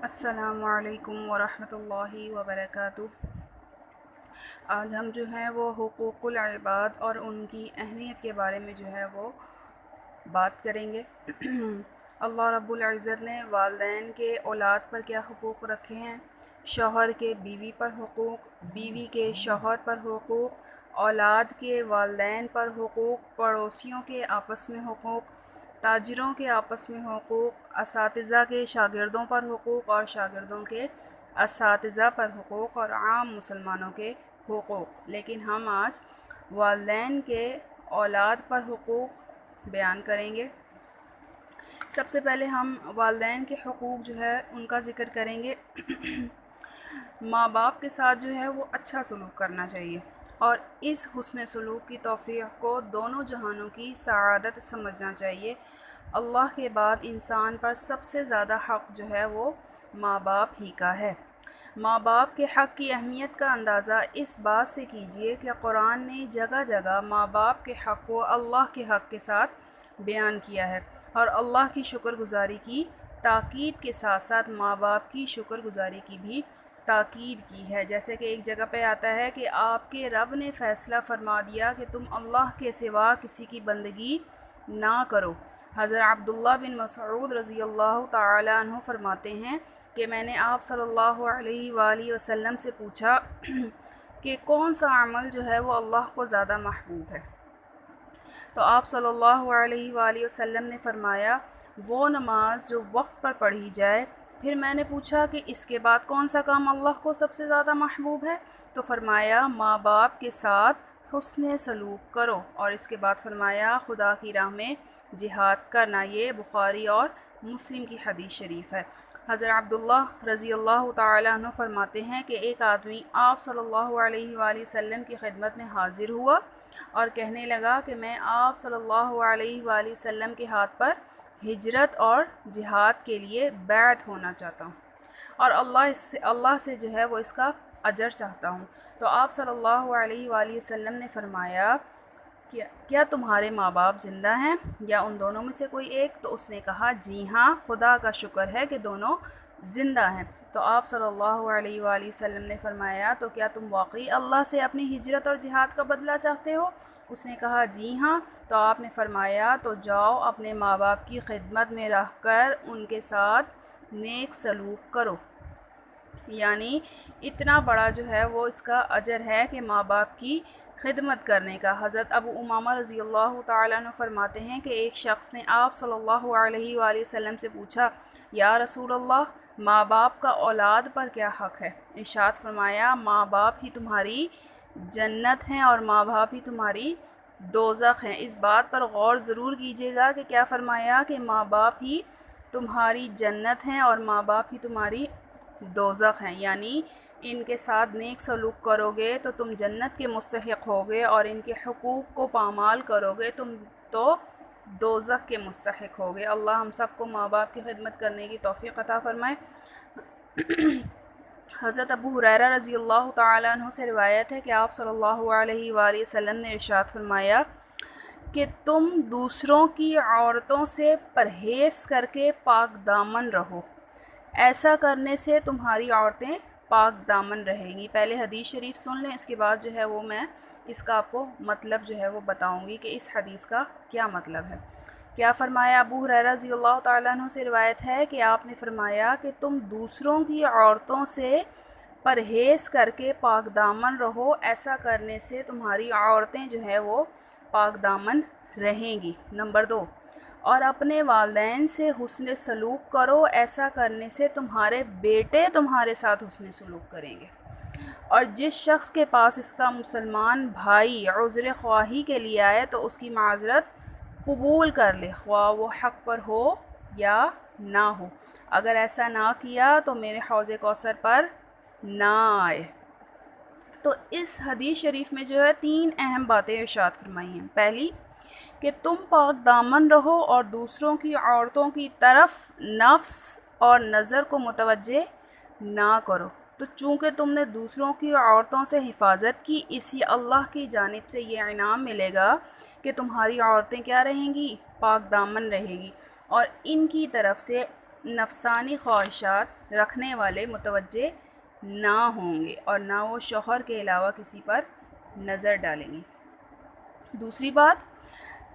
السلام علیکم ورحمۃ اللہ وبرکاتہ۔ آج ہم جو ہیں وہ حقوق العباد اور ان کی اہمیت کے بارے میں جو ہے وہ بات کریں گے۔ اللہ رب العزت نے والدین کے اولاد پر کیا حقوق رکھے ہیں، شوہر کے بیوی پر حقوق، بیوی کے شوہر پر حقوق، اولاد کے والدین پر حقوق، پڑوسیوں کے آپس میں حقوق، تاجروں کے آپس میں حقوق، اساتذہ کے شاگردوں پر حقوق اور شاگردوں کے اساتذہ پر حقوق، اور عام مسلمانوں کے حقوق۔ لیکن ہم آج والدین کے اولاد پر حقوق بیان کریں گے۔ سب سے پہلے ہم والدین کے حقوق جو ہے ان کا ذکر کریں گے۔ ماں باپ کے ساتھ جو ہے وہ اچھا سلوک کرنا چاہیے، اور اس حسن سلوک کی توفیق کو دونوں جہانوں کی سعادت سمجھنا چاہیے۔ اللہ کے بعد انسان پر سب سے زیادہ حق جو ہے وہ ماں باپ ہی کا ہے۔ ماں باپ کے حق کی اہمیت کا اندازہ اس بات سے کیجئے کہ قرآن نے جگہ جگہ ماں باپ کے حق کو اللہ کے حق کے ساتھ بیان کیا ہے، اور اللہ کی شکر گزاری کی تاکید کے ساتھ ساتھ ماں باپ کی شکر گزاری کی بھی تاکید کی ہے۔ جیسے کہ ایک جگہ پہ آتا ہے کہ آپ کے رب نے فیصلہ فرما دیا کہ تم اللہ کے سوا کسی کی بندگی نہ کرو۔ حضرت عبداللہ بن مسعود رضی اللہ تعالیٰ عنہ فرماتے ہیں کہ میں نے آپ صلی اللہ علیہ وآلہ وسلم سے پوچھا کہ کون سا عمل جو ہے وہ اللہ کو زیادہ محبوب ہے، تو آپ صلی اللہ علیہ وآلہ وسلم نے فرمایا وہ نماز جو وقت پر پڑھی جائے۔ پھر میں نے پوچھا کہ اس کے بعد کون سا کام اللہ کو سب سے زیادہ محبوب ہے، تو فرمایا ماں باپ کے ساتھ حسن سلوک کرو، اور اس کے بعد فرمایا خدا کی راہ میں جہاد کرنا۔ یہ بخاری اور مسلم کی حدیث شریف ہے۔ حضرت عبداللہ رضی اللہ تعالیٰ عنہ فرماتے ہیں کہ ایک آدمی آپ صلی اللہ علیہ وآلہ وسلم کی خدمت میں حاضر ہوا اور کہنے لگا کہ میں آپ صلی اللہ علیہ وآلہ وسلم کے ہاتھ پر ہجرت اور جہاد کے لیے بیعت ہونا چاہتا ہوں، اور اللہ سے جو ہے وہ اس کا اجر چاہتا ہوں۔ تو آپ صلی اللہ علیہ وآلہ وسلم نے فرمایا کیا تمہارے ماں باپ زندہ ہیں یا ان دونوں میں سے کوئی ایک؟ تو اس نے کہا جی ہاں، خدا کا شکر ہے کہ دونوں زندہ ہیں۔ تو آپ صلی اللہ علیہ وآلہ وسلم نے فرمایا تو کیا تم واقعی اللہ سے اپنی ہجرت اور جہاد کا بدلہ چاہتے ہو؟ اس نے کہا جی ہاں۔ تو آپ نے فرمایا تو جاؤ اپنے ماں باپ کی خدمت میں رہ کر ان کے ساتھ نیک سلوک کرو۔ یعنی اتنا بڑا جو ہے وہ اس کا اجر ہے کہ ماں باپ کی خدمت کرنے کا۔ حضرت ابو امامہ رضی اللہ تعالیٰ عنہ فرماتے ہیں کہ ایک شخص نے آپ صلی اللہ علیہ وآلہ وسلم سے پوچھا یا رسول اللہ، ماں باپ کا اولاد پر کیا حق ہے؟ ارشاد فرمایا ماں باپ ہی تمہاری جنت ہیں اور ماں باپ ہی تمہاری دوزخ ہیں۔ اس بات پر غور ضرور کیجیے گا کہ کیا فرمایا کہ ماں باپ ہی تمہاری جنت ہیں اور ماں باپ ہی تمہاری دوزخ ہیں، یعنی ان کے ساتھ نیک سلوک کرو گے تو تم جنت کے مستحق ہوگے، اور ان کے حقوق کو پامال کرو گے تم تو دوزخ کے مستحق ہوگے۔ اللہ ہم سب کو ماں باپ کی خدمت کرنے کی توفیق عطا فرمائے۔ حضرت ابو ہریرہ رضی اللہ تعالیٰ عنہ سے روایت ہے کہ آپ صلی اللہ علیہ وآلہ وسلم نے ارشاد فرمایا کہ تم دوسروں کی عورتوں سے پرہیز کر کے پاک دامن رہو، ایسا کرنے سے تمہاری عورتیں پاک دامن رہیں گی۔ پہلے حدیث شریف سن لیں، اس کے بعد جو ہے وہ میں اس کا آپ کو مطلب جو ہے وہ بتاؤں گی کہ اس حدیث کا کیا مطلب ہے۔ کیا فرمایا؟ ابو ہریرہ رضی اللہ تعالیٰ عنہ سے روایت ہے کہ آپ نے فرمایا کہ تم دوسروں کی عورتوں سے پرہیز کر کے پاک دامن رہو، ایسا کرنے سے تمہاری عورتیں جو ہے وہ پاک دامن رہیں گی۔ نمبر 2، اور اپنے والدین سے حسن سلوک کرو، ایسا کرنے سے تمہارے بیٹے تمہارے ساتھ حسن سلوک کریں گے۔ اور جس شخص کے پاس اس کا مسلمان بھائی عذر خواہی کے لیے آئے تو اس کی معذرت قبول کر لے، خواہ وہ حق پر ہو یا نہ ہو۔ اگر ایسا نہ کیا تو میرے حوض کوثر پر نہ آئے۔ تو اس حدیث شریف میں جو ہے 3 اہم باتیں ارشاد فرمائی ہیں۔ پہلی کہ تم پاک دامن رہو اور دوسروں کی عورتوں کی طرف نفس اور نظر کو متوجہ نہ کرو۔ تو چونکہ تم نے دوسروں کی عورتوں سے حفاظت کی، اسی اللہ کی جانب سے یہ انعام ملے گا کہ تمہاری عورتیں کیا رہیں گی؟ پاک دامن رہیں گی، اور ان کی طرف سے نفسانی خواہشات رکھنے والے متوجہ نہ ہوں گے اور نہ وہ شوہر کے علاوہ کسی پر نظر ڈالیں گے۔ دوسری بات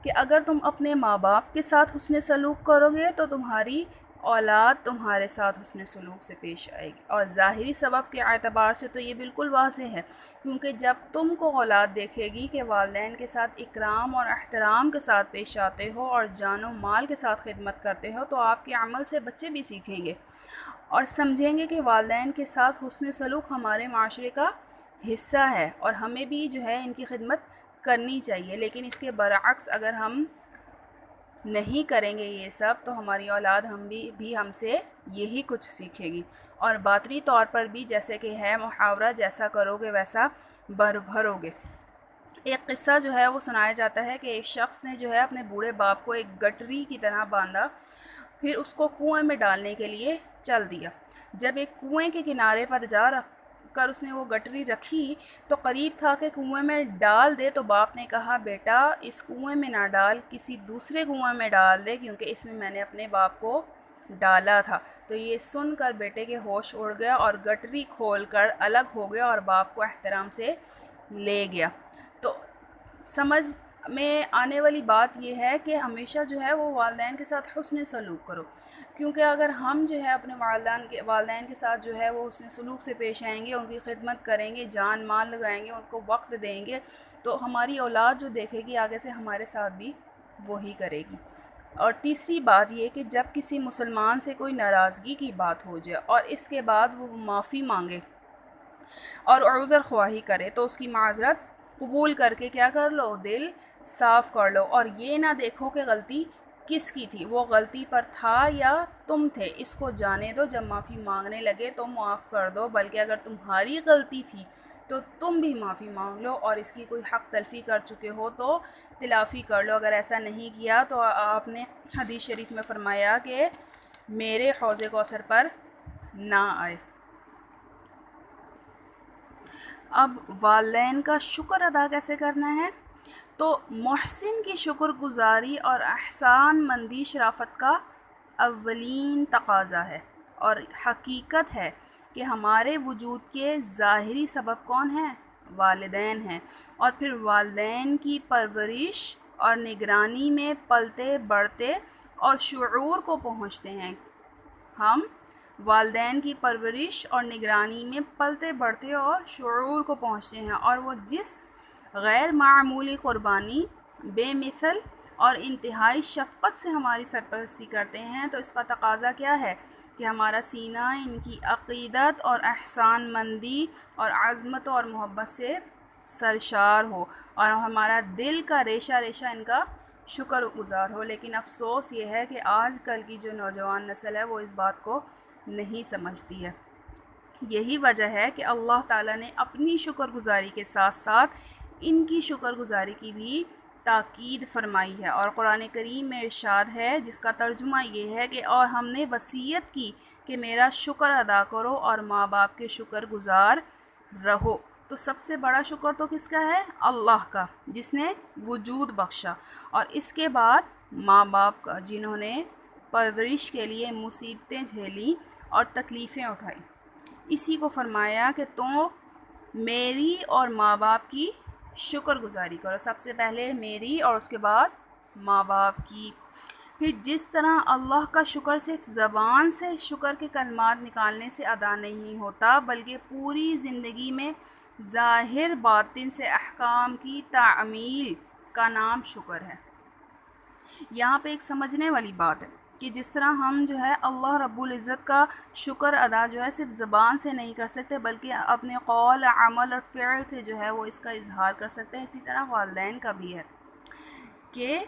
کہ اگر تم اپنے ماں باپ کے ساتھ حسن سلوک کرو گے تو تمہاری اولاد تمہارے ساتھ حسن سلوک سے پیش آئے گی، اور ظاہری سبب کے اعتبار سے تو یہ بالکل واضح ہے، کیونکہ جب تم کو اولاد دیکھے گی کہ والدین کے ساتھ اکرام اور احترام کے ساتھ پیش آتے ہو اور جان و مال کے ساتھ خدمت کرتے ہو، تو آپ کے عمل سے بچے بھی سیکھیں گے اور سمجھیں گے کہ والدین کے ساتھ حسن سلوک ہمارے معاشرے کا حصہ ہے اور ہمیں بھی جو ہے ان کی خدمت کرنی چاہیے۔ لیکن اس کے برعکس اگر ہم نہیں کریں گے یہ سب تو ہماری اولاد بھی ہم سے یہی کچھ سیکھے گی، اور باطنی طور پر بھی جیسے کہ ہے محاورہ، جیسا کرو گے ویسا بھرو گے۔ ایک قصہ جو ہے وہ سنایا جاتا ہے کہ ایک شخص نے جو ہے اپنے بوڑھے باپ کو ایک گٹری کی طرح باندھا، پھر اس کو کنویں میں ڈالنے کے لیے چل دیا۔ جب ایک کنویں کے کنارے پر جا کر اس نے وہ گٹری رکھی تو قریب تھا کہ کنویں میں ڈال دے، تو باپ نے کہا، بیٹا اس کنویں میں نہ ڈال، کسی دوسرے کنویں میں ڈال دے، کیونکہ اس میں نے اپنے باپ کو ڈالا تھا۔ تو یہ سن کر بیٹے کے ہوش اڑ گیا اور گٹری کھول کر الگ ہو گیا اور باپ کو احترام سے لے گیا۔ تو سمجھ میں آنے والی بات یہ ہے کہ ہمیشہ جو ہے وہ والدین کے ساتھ حسن سلوک کرو، کیونکہ اگر ہم جو ہے اپنے والدین کے ساتھ جو ہے وہ حسن سلوک سے پیش آئیں گے، ان کی خدمت کریں گے، جان مال لگائیں گے، ان کو وقت دیں گے، تو ہماری اولاد جو دیکھے گی آگے سے ہمارے ساتھ بھی وہی کرے گی۔ اور تیسری بات یہ کہ جب کسی مسلمان سے کوئی ناراضگی کی بات ہو جائے اور اس کے بعد وہ معافی مانگے اور عذر خواہی کرے تو اس کی معذرت قبول کر کے کیا کر لو، دل صاف کر لو، اور یہ نہ دیکھو کہ غلطی کس کی تھی، وہ غلطی پر تھا یا تم تھے، اس کو جانے دو، جب معافی مانگنے لگے تو معاف کر دو، بلکہ اگر تمہاری غلطی تھی تو تم بھی معافی مانگ لو، اور اس کی کوئی حق تلفی کر چکے ہو تو تلافی کر لو۔ اگر ایسا نہیں کیا تو آپ نے حدیث شریف میں فرمایا کہ میرے حوض کوثر پر نہ آئے۔ اب والدین کا شکر ادا کیسے کرنا ہے؟ تو محسن کی شکر گزاری اور احسان مندی شرافت کا اولین تقاضا ہے اور حقیقت ہے کہ ہمارے وجود کے ظاہری سبب کون ہیں؟ والدین ہیں، اور پھر والدین کی پرورش اور نگرانی میں پلتے بڑھتے اور شعور کو پہنچتے ہیں۔ ہم والدین کی پرورش اور نگرانی میں پلتے بڑھتے اور شعور کو پہنچتے ہیں، اور وہ جس غیر معمولی قربانی، بے مثل اور انتہائی شفقت سے ہماری سرپرستی کرتے ہیں، تو اس کا تقاضا کیا ہے کہ ہمارا سینہ ان کی عقیدت اور احسان مندی اور عظمت اور محبت سے سرشار ہو، اور ہمارا دل کا ریشہ ریشہ ان کا شکر گزار ہو۔ لیکن افسوس یہ ہے کہ آج کل کی جو نوجوان نسل ہے وہ اس بات کو نہیں سمجھتی ہے۔ یہی وجہ ہے کہ اللہ تعالیٰ نے اپنی شکر گزاری کے ساتھ ساتھ ان کی شکر گزاری کی بھی تاکید فرمائی ہے، اور قرآن کریم میں ارشاد ہے جس کا ترجمہ یہ ہے کہ اور ہم نے وصیت کی کہ میرا شکر ادا کرو اور ماں باپ کے شکر گزار رہو۔ تو سب سے بڑا شکر تو کس کا ہے؟ اللہ کا، جس نے وجود بخشا، اور اس کے بعد ماں باپ کا، جنہوں نے پرورش کے لیے مصیبتیں جھیلی اور تکلیفیں اٹھائی۔ اسی کو فرمایا کہ تو میری اور ماں باپ کی شکر گزاری کرو، سب سے پہلے میری اور اس کے بعد ماں باپ کی۔ پھر جس طرح اللہ کا شکر صرف زبان سے شکر کے کلمات نکالنے سے ادا نہیں ہوتا، بلکہ پوری زندگی میں ظاہر باطن سے احکام کی تعمیل کا نام شکر ہے۔ یہاں پہ ایک سمجھنے والی بات ہے کہ جس طرح ہم جو ہے اللہ رب العزت کا شکر ادا جو ہے صرف زبان سے نہیں کر سکتے، بلکہ اپنے قول، عمل اور فعل سے جو ہے وہ اس کا اظہار کر سکتے ہیں، اسی طرح والدین کا بھی ہے کہ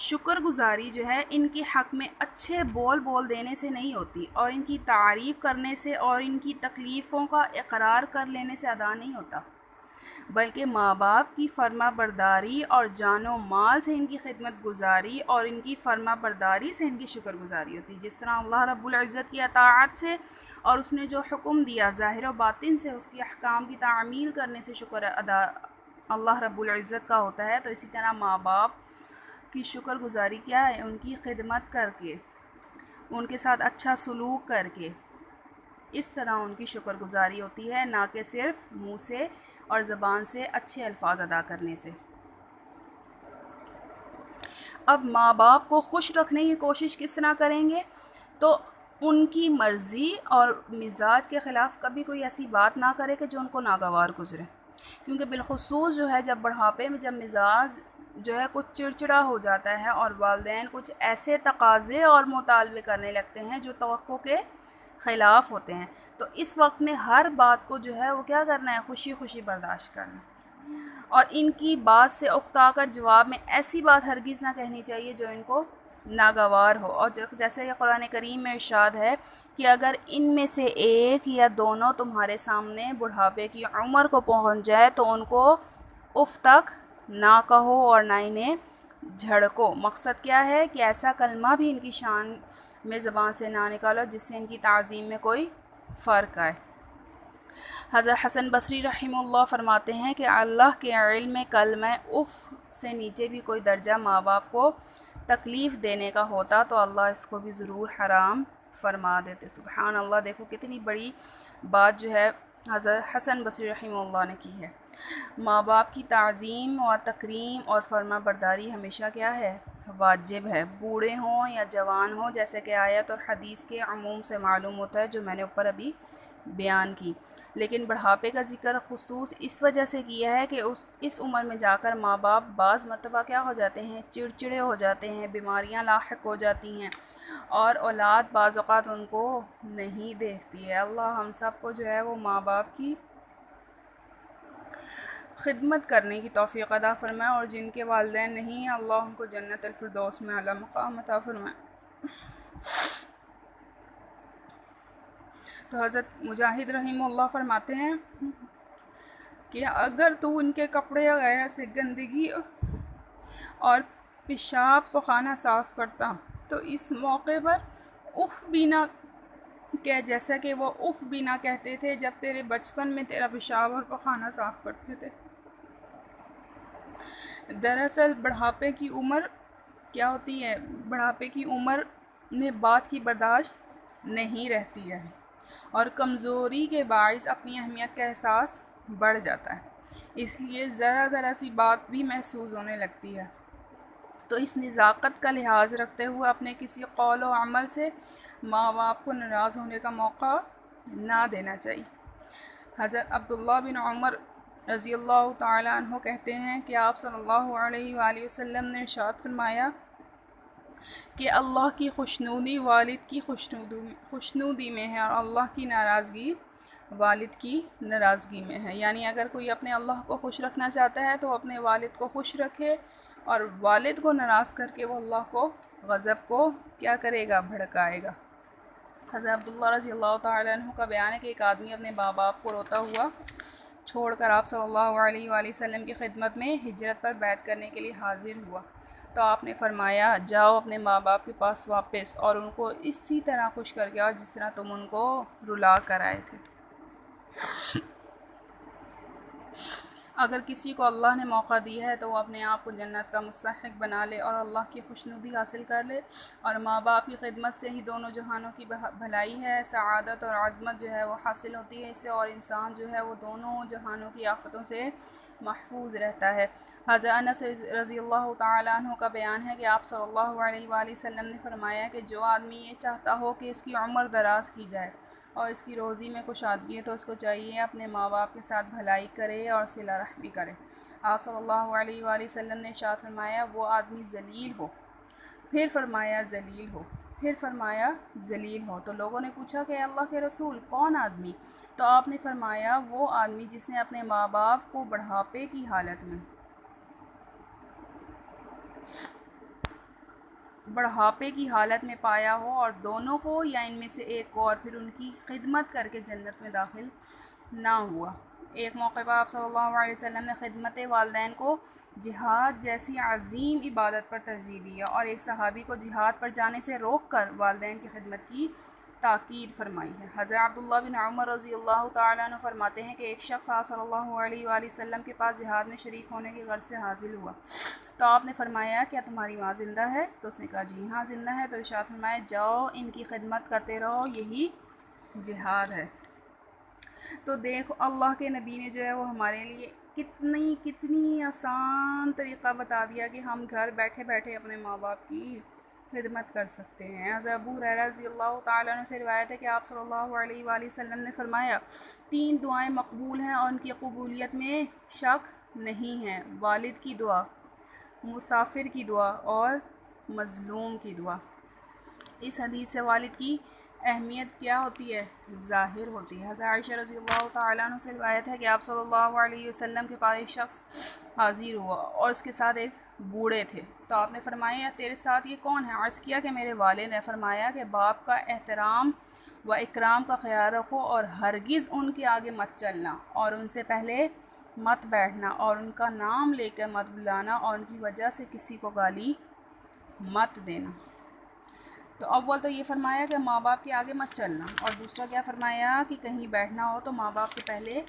شکر گزاری جو ہے ان کے حق میں اچھے بول دینے سے نہیں ہوتی، اور ان کی تعریف کرنے سے اور ان کی تکلیفوں کا اقرار کر لینے سے ادا نہیں ہوتا، بلکہ ماں باپ کی فرما برداری اور جان و مال سے ان کی خدمت گزاری اور ان کی فرما برداری سے ان کی شکر گزاری ہوتی ہے۔ جس طرح اللہ رب العزت کی اطاعت سے اور اس نے جو حکم دیا ظاہر و باطن سے اس کی احکام کی تعمیل کرنے سے شکر ادا اللہ رب العزت کا ہوتا ہے، تو اسی طرح ماں باپ کی شکر گزاری کیا ہے؟ ان کی خدمت کر کے، ان کے ساتھ اچھا سلوک کر کے، اس طرح ان کی شکر گزاری ہوتی ہے، نہ کہ صرف منہ سے اور زبان سے اچھے الفاظ ادا کرنے سے۔ اب ماں باپ کو خوش رکھنے کی کوشش کس طرح کریں گے؟ تو ان کی مرضی اور مزاج کے خلاف کبھی کوئی ایسی بات نہ کرے کہ جو ان کو ناگوار گزرے، کیونکہ بالخصوص جو ہے جب بڑھاپے میں جب مزاج جو ہے کچھ چڑچڑا ہو جاتا ہے اور والدین کچھ ایسے تقاضے اور مطالبے کرنے لگتے ہیں جو توقع کے خلاف ہوتے ہیں، تو اس وقت میں ہر بات کو جو ہے وہ کیا کرنا ہے، خوشی خوشی برداشت کرنا، اور ان کی بات سے اکتا کر جواب میں ایسی بات ہرگز نہ کہنی چاہیے جو ان کو ناگوار ہو۔ اور جیسے کہ قرآن کریم میں ارشاد ہے کہ اگر ان میں سے ایک یا دونوں تمہارے سامنے بڑھاپے کی عمر کو پہنچ جائے تو ان کو اف تک نہ کہو اور نہ انہیں جھڑکو۔ مقصد کیا ہے کہ ایسا کلمہ بھی ان کی شان میں زبان سے نہ نکالو جس سے ان کی تعظیم میں کوئی فرق آئے۔ حضرت حسن بصری رحمہ اللہ فرماتے ہیں کہ اللہ کے علم میں کلمہ اف سے نیچے بھی کوئی درجہ ماں باپ کو تکلیف دینے کا ہوتا تو اللہ اس کو بھی ضرور حرام فرما دیتے۔ سبحان اللہ، دیکھو کتنی بڑی بات جو ہے حضرت حسن بصری رحمہ اللہ نے کی ہے۔ ماں باپ کی تعظیم اور تکریم اور فرما برداری ہمیشہ کیا ہے، واجب ہے، بوڑھے ہوں یا جوان ہوں، جیسے کہ آیت اور حدیث کے عموم سے معلوم ہوتا ہے جو میں نے اوپر ابھی بیان کی۔ لیکن بڑھاپے کا ذکر خصوص اس وجہ سے کیا ہے کہ اس عمر میں جا کر ماں باپ بعض مرتبہ کیا ہو جاتے ہیں، چڑچڑے ہو جاتے ہیں، بیماریاں لاحق ہو جاتی ہیں اور اولاد بعض اوقات ان کو نہیں دیکھتی ہے۔ اللہ ہم سب کو جو ہے وہ ماں باپ کی خدمت کرنے کی توفیق عطا فرمائے، اور جن کے والدین نہیں ہیں اللہ ان کو جنت الفردوس میں اعلیٰ مقام عطا فرمائے۔ تو حضرت مجاہد رحمہ اللہ فرماتے ہیں کہ اگر تو ان کے کپڑے وغیرہ سے گندگی اور پیشاب پخانہ صاف کرتا تو اس موقع پر اف بھی نہ کہ جیسا کہ وہ اف بھی نہ کہتے تھے جب تیرے بچپن میں تیرا پیشاب اور پخانہ صاف کرتے تھے۔ دراصل بڑھاپے کی عمر کیا ہوتی ہے، بڑھاپے کی عمر میں بات کی برداشت نہیں رہتی ہے اور کمزوری کے باعث اپنی اہمیت کا احساس بڑھ جاتا ہے، اس لیے ذرا سی بات بھی محسوس ہونے لگتی ہے۔ تو اس نزاکت کا لحاظ رکھتے ہوئے اپنے کسی قول و عمل سے ماں باپ کو ناراض ہونے کا موقع نہ دینا چاہیے۔ حضرت عبداللہ بن عمر رضی اللہ تعالیٰ عنہ کہتے ہیں کہ آپ صلی اللہ علیہ وآلہ وسلم نے ارشاد فرمایا کہ اللہ کی خوشنودی والد کی خوشنودی میں ہے اور اللہ کی ناراضگی والد کی ناراضگی میں ہے۔ یعنی اگر کوئی اپنے اللہ کو خوش رکھنا چاہتا ہے تو اپنے والد کو خوش رکھے، اور والد کو ناراض کر کے وہ اللہ کو غضب کو کیا کرے گا، بھڑکائے گا۔ حضرت عبداللہ رضی اللہ تعالیٰ عنہ کا بیان ہے کہ ایک آدمی اپنے ماں باپ کو روتا ہوا چھوڑ کر آپ صلی اللہ علیہ وآلہ وسلم کی خدمت میں ہجرت پر بیعت کرنے کے لیے حاضر ہوا، تو آپ نے فرمایا جاؤ اپنے ماں باپ کے پاس واپس اور ان کو اسی طرح خوش کر کے آؤ جس طرح تم ان کو رلا کر آئے تھے۔ اگر کسی کو اللہ نے موقع دیا ہے تو وہ اپنے آپ کو جنت کا مستحق بنا لے اور اللہ کی خوشنودی حاصل کر لے، اور ماں باپ کی خدمت سے ہی دونوں جہانوں کی بھلائی ہے، سعادت اور عظمت جو ہے وہ حاصل ہوتی ہے اس سے، اور انسان جو ہے وہ دونوں جہانوں کی آفتوں سے محفوظ رہتا ہے۔ حضرت انس رضی اللہ تعالیٰ عنہ کا بیان ہے کہ آپ صلی اللہ علیہ وآلہ وسلم نے فرمایا کہ جو آدمی یہ چاہتا ہو کہ اس کی عمر دراز کی جائے اور اس کی روزی میں کشادگی ہے تو اس کو چاہیے اپنے ماں باپ کے ساتھ بھلائی کرے اور صلہ رحمی کرے۔ آپ صلی اللہ علیہ وآلہ وسلم نے ارشاد فرمایا وہ آدمی ذلیل ہو، پھر فرمایا ذلیل ہو، پھر فرمایا ذلیل ہو۔ تو لوگوں نے پوچھا کہ اللہ کے رسول کون آدمی؟ تو آپ نے فرمایا وہ آدمی جس نے اپنے ماں باپ کو بڑھاپے کی حالت میں پایا ہو اور دونوں کو یا ان میں سے ایک کو، اور پھر ان کی خدمت کر کے جنت میں داخل نہ ہوا۔ ایک موقع پر آپ صلی اللہ علیہ وسلم نے خدمت والدین کو جہاد جیسی عظیم عبادت پر ترجیح دیا اور ایک صحابی کو جہاد پر جانے سے روک کر والدین کی خدمت کی تاکید فرمائی ہے۔ حضرت عبداللہ بن عمر رضی اللہ تعالیٰ عنہ فرماتے ہیں کہ ایک شخص آپ صلی اللہ علیہ وآلہ وسلم کے پاس جہاد میں شریک ہونے کی غرض سے حاضر ہوا، تو تو آپ نے فرمایا کیا تمہاری ماں زندہ ہے؟ تو اس نے کہا جی ہاں زندہ ہے۔ تو ارشاد فرمایا جاؤ ان کی خدمت کرتے رہو، یہی جہاد ہے۔ تو دیکھو اللہ کے نبی نے جو ہے وہ ہمارے لیے کتنی آسان طریقہ بتا دیا کہ ہم گھر بیٹھے بیٹھے اپنے ماں باپ کی خدمت کر سکتے ہیں۔ حضرت ابو ہریرہ رضی اللہ تعالیٰ عنہ سے روایت ہے کہ آپ صلی اللہ علیہ وآلہ وسلم نے فرمایا 3 دعائیں مقبول ہیں اور ان کی قبولیت میں شک نہیں ہے: والد کی دعا، مسافر کی دعا اور مظلوم کی دعا۔ اس حدیث سے والد کی اہمیت کیا ہوتی ہے؟ ظاہر ہوتی ہے۔ حضرت عائشہ رضی اللہ تعالیٰ عنہ سے روایت ہے کہ آپ صلی اللہ علیہ وسلم کے پاس ایک شخص حاضر ہوا اور اس کے ساتھ ایک بوڑھے تھے۔ تو آپ نے فرمایا تیرے ساتھ یہ کون ہے؟ عرض کیا کہ میرے والد نے۔ فرمایا کہ باپ کا احترام و اکرام کا خیال رکھو اور ہرگز ان کے آگے مت چلنا اور ان سے پہلے مت بیٹھنا اور ان کا نام لے کر مت بلانا اور ان کی وجہ سے کسی کو گالی مت دینا۔ تو اول تو یہ فرمایا کہ ماں باپ کے آگے مت چلنا، اور دوسرا کیا فرمایا کہ کہیں بیٹھنا ہو تو ماں باپ سے پہلے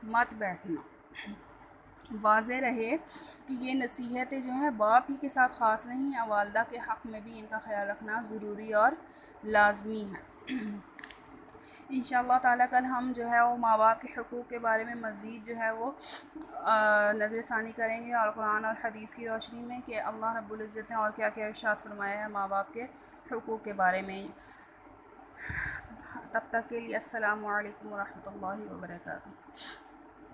مت بیٹھنا۔ واضح رہے کہ یہ نصیحتیں جو ہیں باپ ہی کے ساتھ خاص نہیں ہیں، والدہ کے حق میں بھی ان کا خیال رکھنا ضروری اور لازمی ہے۔ انشاءاللہ تعالیٰ کل ہم جو ہے وہ ماں باپ کے حقوق کے بارے میں مزید جو ہے وہ نظر ثانی کریں گے، اور قرآن اور حدیث کی روشنی میں کہ اللہ رب العزت نے اور کیا کیا ارشاد فرمایا ہے ماں باپ کے حقوق کے بارے میں۔ تب تک کے لیے السلام علیکم ورحمۃ اللہ وبرکاتہ۔